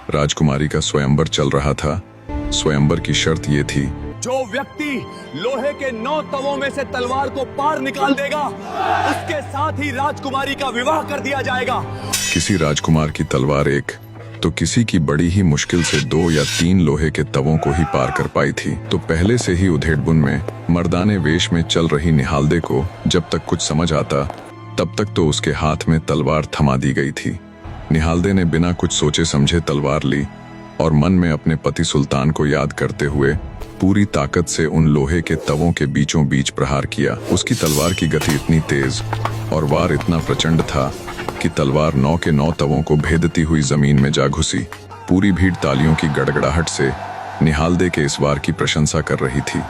राजकुमारी का स्वयंवर चल रहा था। स्वयंवर की शर्त ये थी, जो व्यक्ति लोहे के 9 तवों में से तलवार को पार निकाल देगा, उसके साथ ही राजकुमारी का विवाह कर दिया जाएगा। किसी राजकुमार की तलवार एक तो किसी की बड़ी ही मुश्किल से 2 या 3 लोहे के तवों को ही पार कर पाई थी। तो पहले से ही उधेड़बुन में मर्दाने वेश में चल रही निहालदे को जब तक कुछ समझ आता तब तक तो उसके हाथ में तलवार थमा दी गई थी। निहालदे ने बिना कुछ सोचे समझे तलवार ली और मन में अपने पति सुल्तान को याद करते हुए पूरी ताकत से उन लोहे के तवों के बीचों बीच प्रहार किया। उसकी तलवार की गति इतनी तेज और वार इतना प्रचंड था कि तलवार 9 के 9 तवों को भेदती हुई जमीन में जा घुसी। पूरी भीड़ तालियों की गड़गड़ाहट से निहालदे के इस वार की प्रशंसा कर रही थी।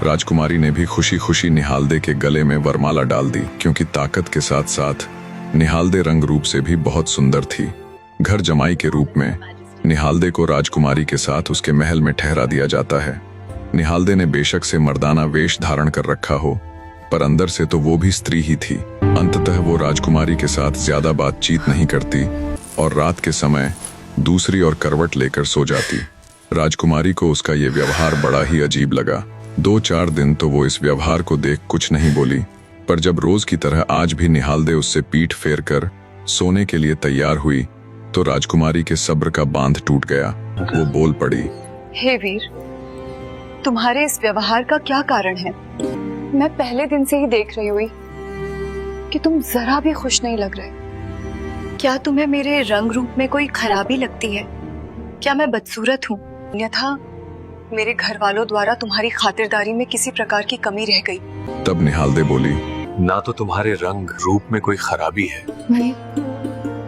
राजकुमारी ने भी खुशी खुशी निहालदे के गले में वरमाला डाल दी, क्योंकि ताकत के साथ साथ निहालदे रंग रूप से भी बहुत सुंदर थी। घर जमाई के रूप में निहालदे को राजकुमारी के साथ उसके महल में ठहरा दिया जाता है। निहालदे ने बेशक से मर्दाना वेश धारण कर रखा हो, पर अंदर से तो वो भी स्त्री ही थी। अंततः वो राजकुमारी के साथ ज्यादा बातचीत नहीं करती और रात के समय दूसरी और करवट लेकर सो जाती। राजकुमारी को उसका ये व्यवहार बड़ा ही अजीब लगा। 2-4 दिन तो वो इस व्यवहार को देख कुछ नहीं बोली, पर जब रोज की तरह आज भी निहालदे उससे पीठ फेर कर सोने के लिए तैयार हुई तो राजकुमारी के सब्र का बांध टूट गया। वो बोल पड़ी, हे वीर, तुम्हारे इस व्यवहार का क्या कारण है? मैं पहले दिन से ही देख रही हुई कि तुम जरा भी खुश नहीं लग रहे। क्या तुम्हें मेरे रंग रूप में कोई खराबी लगती है? क्या मैं बदसूरत हूँ? अन्यथा मेरे घर वालों द्वारा तुम्हारी खातिरदारी में किसी प्रकार की कमी रह गई। तब निहालदे बोली, ना तो तुम्हारे रंग रूप में कोई खराबी है,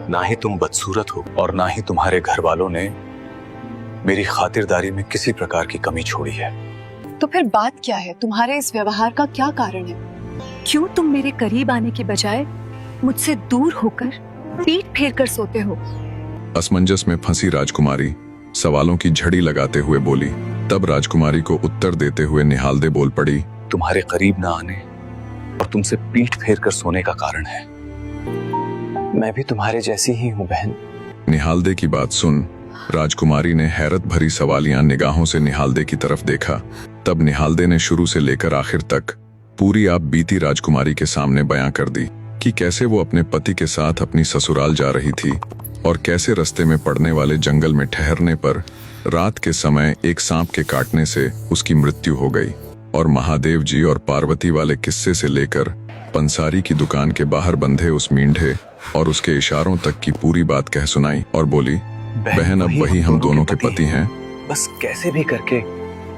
ना ही तुम बदसूरत हो, और ना ही तुम्हारे घर वालों ने मेरी खातिरदारी में किसी प्रकार की कमी छोड़ी है। तो फिर बात क्या है? तुम्हारे इस व्यवहार का क्या कारण है? क्यों तुम मेरे करीब आने के बजाय मुझसे दूर होकर पीठ फेर कर सोते हो? असमंजस में फंसी राजकुमारी सवालों की झड़ी लगाते हुए बोली। तब राजकुमारी को उत्तर देते हुए निहालदे बोल पड़ी, तुम्हारे करीब ना आने और तुमसे पीठ फेर कर सोने का कारण है, मैं भी तुम्हारे जैसी ही हूँ बहन। निहालदे की बात सुन राजकुमारी ने हैरत भरी सवालियां निगाहों से निहालदे की तरफ देखा। तब निहालदे ने शुरू से लेकर आखिर तक पूरी आप बीती राजकुमारी के सामने बयां कर दी कि कैसे वो अपने पति के साथ अपनी ससुराल जा रही थी और कैसे रास्ते में पड़ने वाले जंगल में ठहरने पर रात के समय एक सांप के काटने से उसकी मृत्यु हो गई, और महादेव जी और पार्वती वाले किस्से से लेकर पंसारी की दुकान के बाहर बंधे उस मींढे और उसके इशारों तक की पूरी बात कह सुनाई और बोली, बहन अब वही हम दोनों के पति हैं। बस कैसे भी करके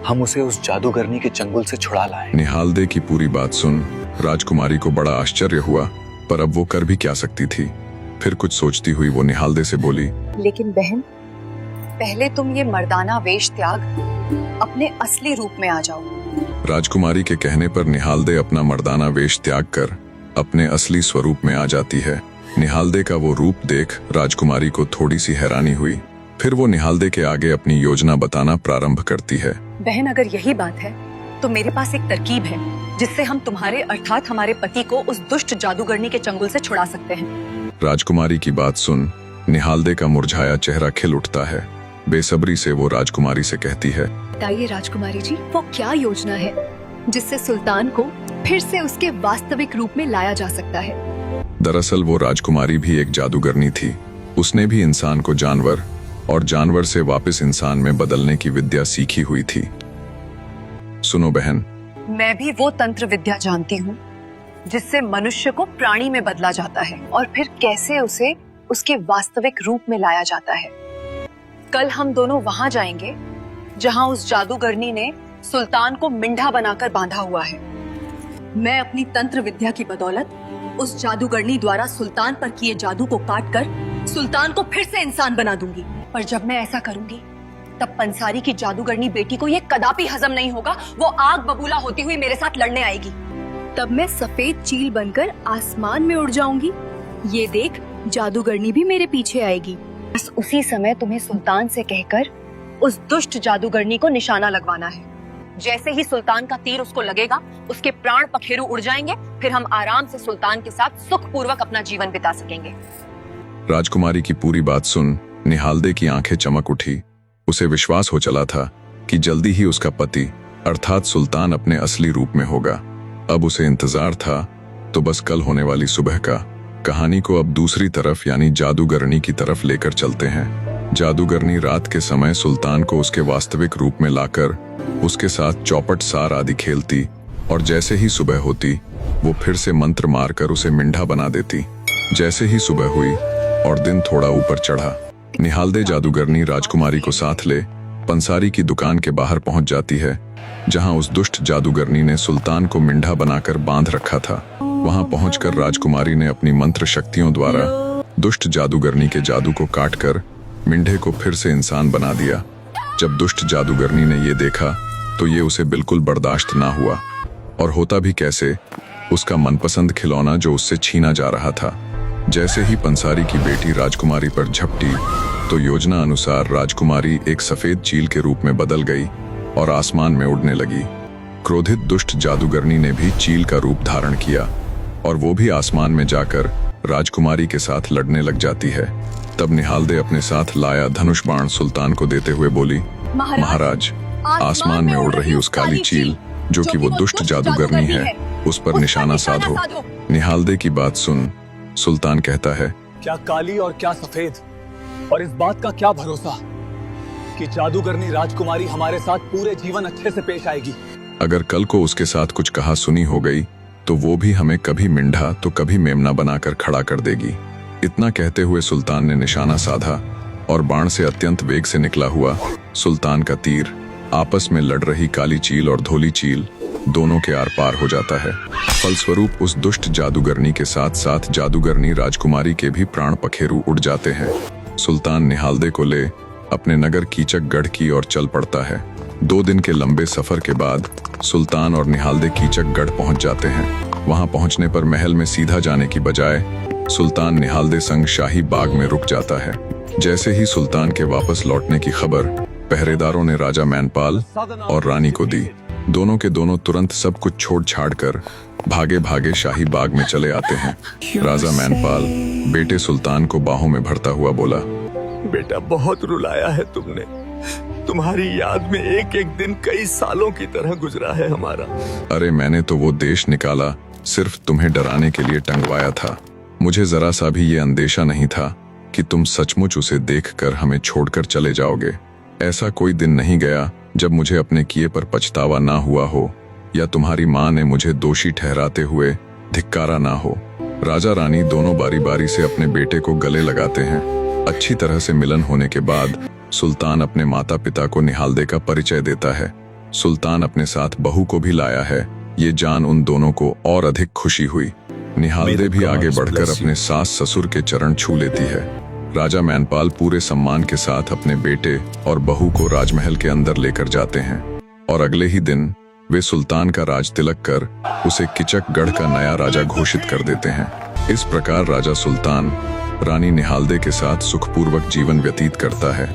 हम उसे उस जादूगरनी के चंगुल से छुड़ा लाएं। निहालदे की पूरी बात सुन राजकुमारी को बड़ा आश्चर्य हुआ, पर अब वो कर भी क्या सकती थी। फिर कुछ सोचती हुई वो निहालदे से बोली, लेकिन बहन, पहले तुम ये मर्दाना वेश त्याग अपने असली रूप में आ जाओ। राजकुमारी के कहने पर निहालदे अपना मर्दाना वेश त्याग कर अपने असली स्वरूप में आ जाती है। निहालदे का वो रूप देख राजकुमारी को थोड़ी सी हैरानी हुई। फिर वो निहालदे के आगे अपनी योजना बताना प्रारंभ करती है। बहन, अगर यही बात है तो मेरे पास एक तरकीब है जिससे हम तुम्हारे अर्थात हमारे पति को उस दुष्ट जादूगरनी के चंगुल से छुड़ा सकते हैं। राजकुमारी की बात सुन निहालदे का मुरझाया चेहरा खिल उठता है। बेसब्री से वो राजकुमारी से कहती है, बताइए राजकुमारी जी, वो क्या योजना है जिससे सुल्तान को फिर से उसके वास्तविक रूप में लाया जा सकता है? दरअसल वो राजकुमारी भी एक जादूगरनी थी। उसने भी इंसान को जानवर और जानवर से वापस इंसान में बदलने की विद्या सीखी हुई थी। सुनो बहन, मैं भी वो तंत्र विद्या जानती हूँ जिससे मनुष्य को प्राणी में बदला जाता है और फिर कैसे उसे उसके वास्तविक रूप में लाया जाता है। कल हम दोनों वहां जाएंगे जहां उस जादूगरनी ने सुल्तान को मिंढा बनाकर बांधा हुआ है। मैं अपनी तंत्र विद्या की बदौलत उस जादूगरनी द्वारा सुल्तान पर किए जादू को काटकर सुल्तान को फिर से इंसान बना दूंगी। पर जब मैं ऐसा करूंगी तब पंसारी की जादूगरनी बेटी को ये कदापि हजम नहीं होगा। वो आग बबूला होती हुई मेरे साथ लड़ने आएगी। तब मैं सफेद चील बनकर आसमान में उड़ जाऊंगी। ये देख जादूगरनी भी मेरे पीछे आएगी। बस उसी समय तुम्हें सुल्तान से कहकर उस दुष्ट जादूगरनी को निशाना लगवाना है। जैसे ही सुल्तान का तीर उसको लगेगा, उसके प्राण पखेरु उड़ जाएंगे। फिर हम आराम से सुल्तान के साथ सुखपूर्वक अपना जीवन बिता सकेंगे। राजकुमारी की पूरी बात सुन निहालदे की आंखें चमक उठी। उसे विश्वास हो चला था कि जल्दी ही उसका पति अर्थात सुल्तान अपने असली रूप में होगा। अब उसे इंतजार था तो बस कल होने वाली सुबह का। कहानी को अब दूसरी तरफ यानी जादूगरनी की तरफ लेकर चलते हैं। जादूगरनी रात के समय सुल्तान को उसके वास्तविक रूप में लाकर उसके साथ चौपट सार आदि खेलती और जैसे ही सुबह होती वो फिर से मंत्र मारकर उसे मिंढा बना देती। जैसे ही सुबह हुई और दिन थोड़ा ऊपर चढ़ा, निहालदे जादूगरनी राजकुमारी को साथ ले पंसारी की दुकान के बाहर पहुंच जाती है, जहां उस दुष्ट जादूगरनी ने सुल्तान को मिंढा बनाकर बांध रखा था। वहां पहुंचकर राजकुमारी ने अपनी मंत्र शक्तियों द्वारा दुष्ट जादूगरनी के जादू को काटकर मिंढे को फिर से इंसान बना दिया। जब दुष्ट जादूगरनी ने ये देखा तो ये उसे बिल्कुल बर्दाश्त ना हुआ, और होता भी कैसे, उसका मनपसंद खिलौना जो उससे छीना जा रहा था। जैसे ही पंसारी की बेटी राजकुमारी पर झपटी तो योजना अनुसार राजकुमारी एक सफेद चील के रूप में बदल गई और आसमान में उड़ने लगी। क्रोधित दुष्ट जादूगरनी ने भी चील का रूप धारण किया और वो भी आसमान में जाकर राजकुमारी के साथ लड़ने लग जाती है। तब निहालदे अपने साथ लाया धनुष बाण सुल्तान को देते हुए बोली, महाराज, आसमान में उड़ रही उस काली चील जो कि वो दुष्ट जादूगरनी है, उस पर निशाना साधो। निहालदे की बात सुन सुल्तान कहता है, क्या काली और क्या सफेद, और इस बात का क्या भरोसा कि जादूगरनी राजकुमारी हमारे साथ पूरे जीवन अच्छे से पेश आएगी। अगर कल को उसके साथ कुछ कहा सुनी हो गई तो वो भी हमें कभी मिंढा तो कभी मेमना बनाकर खड़ा कर देगी। इतना कहते हुए सुल्तान ने निशाना साधा और बाण से अत्यंत वेग से निकला हुआ सुल्तान का तीर आपस में लड़ रही काली चील और धोली चील दोनों के आर पार हो जाता है। फलस्वरूप उस दुष्ट जादूगरनी के साथ साथ जादूगरनी राजकुमारी के भी प्राण पखेरु उड़ जाते हैं। सुल्तान निहालदे को ले अपने नगर कीचकगढ़ की ओर चल पड़ता है। 2 दिन के लंबे सफर के बाद सुल्तान और निहालदे कीचकगढ़ पहुंच जाते हैं। वहां पहुंचने पर महल में सीधा जाने की बजाय सुल्तान निहालदे संग शाही बाग में रुक जाता है। जैसे ही सुल्तान के वापस लौटने की खबर पहरेदारों ने राजा मैनपाल और रानी को दी, दोनों के दोनों तुरंत सब कुछ छोड़ छाड़ कर भागे भागे शाही बाग में चले आते हैं। राजा मैनपाल बेटे सुल्तान को बाहों में भरता हुआ बोला, बेटा, बहुत रुलाया है तुमने। तुम्हारी याद में एक एक दिन कई सालों की तरह गुजरा है हमारा। अरे मैंने तो वो देश निकाला सिर्फ तुम्हें डराने के लिए टंगवाया था। मुझे जरा सा भी ये अंदेशा नहीं था कि तुम सचमुच उसे देखकर हमें छोड़कर चले जाओगे। ऐसा कोई दिन नहीं गया जब मुझे अपने किए पर पछतावा ना हुआ हो या तुम्हारी माँ ने मुझे दोषी ठहराते हुए धिक्कारा ना हो। राजा रानी दोनों बारी बारी से अपने बेटे को गले लगाते हैं। अच्छी तरह से मिलन होने के बाद सुल्तान अपने माता पिता को निहालदे का परिचय देता है। सुल्तान अपने साथ बहू को भी लाया है। ये जान उन दोनों को और अधिक खुशी हुई। निहालदे भी आगे बढ़कर अपने सास ससुर के चरण छू लेती है। राजा मैनपाल पूरे सम्मान के साथ अपने बेटे और बहू को राजमहल के अंदर लेकर जाते हैं और अगले ही दिन वे सुल्तान का राज तिलक कर उसे कीचकगढ़ का नया राजा घोषित कर देते हैं। इस प्रकार राजा सुल्तान रानी निहालदे के साथ सुखपूर्वक जीवन व्यतीत करता है।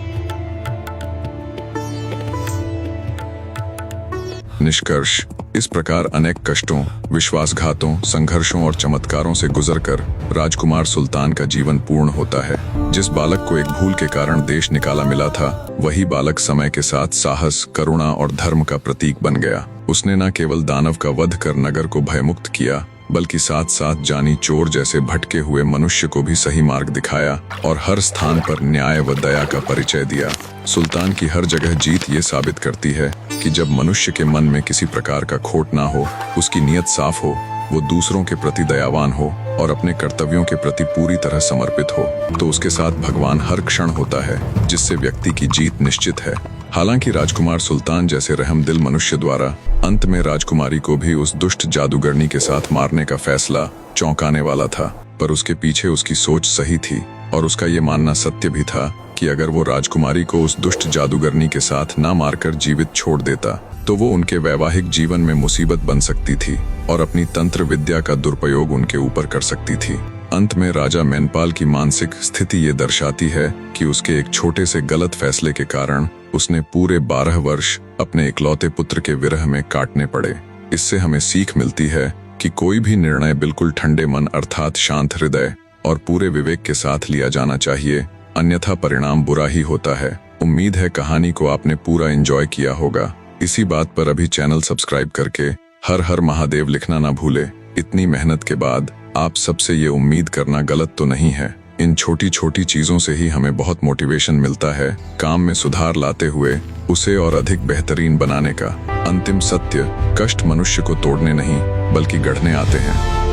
निष्कर्ष, इस प्रकार अनेक कष्टों, विश्वासघातों, संघर्षों और चमत्कारों से गुजरकर राजकुमार सुल्तान का जीवन पूर्ण होता है। जिस बालक को एक भूल के कारण देश निकाला मिला था, वही बालक समय के साथ साहस, करुणा और धर्म का प्रतीक बन गया। उसने न केवल दानव का वध कर नगर को भयमुक्त किया, बल्कि साथ साथ जानी चोर जैसे भटके हुए मनुष्य को भी सही मार्ग दिखाया और हर स्थान पर न्याय व दया का परिचय दिया। सुल्तान की हर जगह जीत ये साबित करती है कि जब मनुष्य के मन में किसी प्रकार का खोट ना हो, उसकी नीयत साफ हो, वो दूसरों के प्रति दयावान हो और अपने कर्तव्यों के प्रति पूरी तरह समर्पित हो, तो उसके साथ भगवान हर क्षण होता है, जिससे व्यक्ति की जीत निश्चित है। हालांकि राजकुमार सुल्तान जैसे रहमदिल मनुष्य द्वारा अंत में राजकुमारी को भी उस दुष्ट जादूगरनी के साथ मारने का फैसला चौंकाने वाला था, पर उसके पीछे उसकी सोच सही थी और उसका ये मानना सत्य भी था कि अगर वो राजकुमारी को उस दुष्ट जादूगरनी के साथ ना मारकर जीवित छोड़ देता तो वो उनके वैवाहिक जीवन में मुसीबत बन सकती थी और अपनी तंत्र विद्या का दुरुपयोग उनके ऊपर कर सकती थी। अंत में राजा मैनपाल की मानसिक स्थिति ये दर्शाती है कि उसके एक छोटे से गलत फैसले के कारण उसने पूरे 12 वर्ष अपने इकलौते पुत्र के विरह में काटने पड़े। इससे हमें सीख मिलती है कि कोई भी निर्णय बिल्कुल ठंडे मन अर्थात शांत हृदय और पूरे विवेक के साथ लिया जाना चाहिए, अन्यथा परिणाम बुरा ही होता है। उम्मीद है कहानी को आपने पूरा एंजॉय किया होगा। इसी बात पर अभी चैनल सब्सक्राइब करके हर हर महादेव लिखना ना भूले। इतनी मेहनत के बाद आप सबसे ये उम्मीद करना गलत तो नहीं है। इन छोटी छोटी चीजों से ही हमें बहुत मोटिवेशन मिलता है काम में सुधार लाते हुए उसे और अधिक बेहतरीन बनाने का। अंतिम सत्य, कष्ट मनुष्य को तोड़ने नहीं बल्कि गढ़ने आते हैं।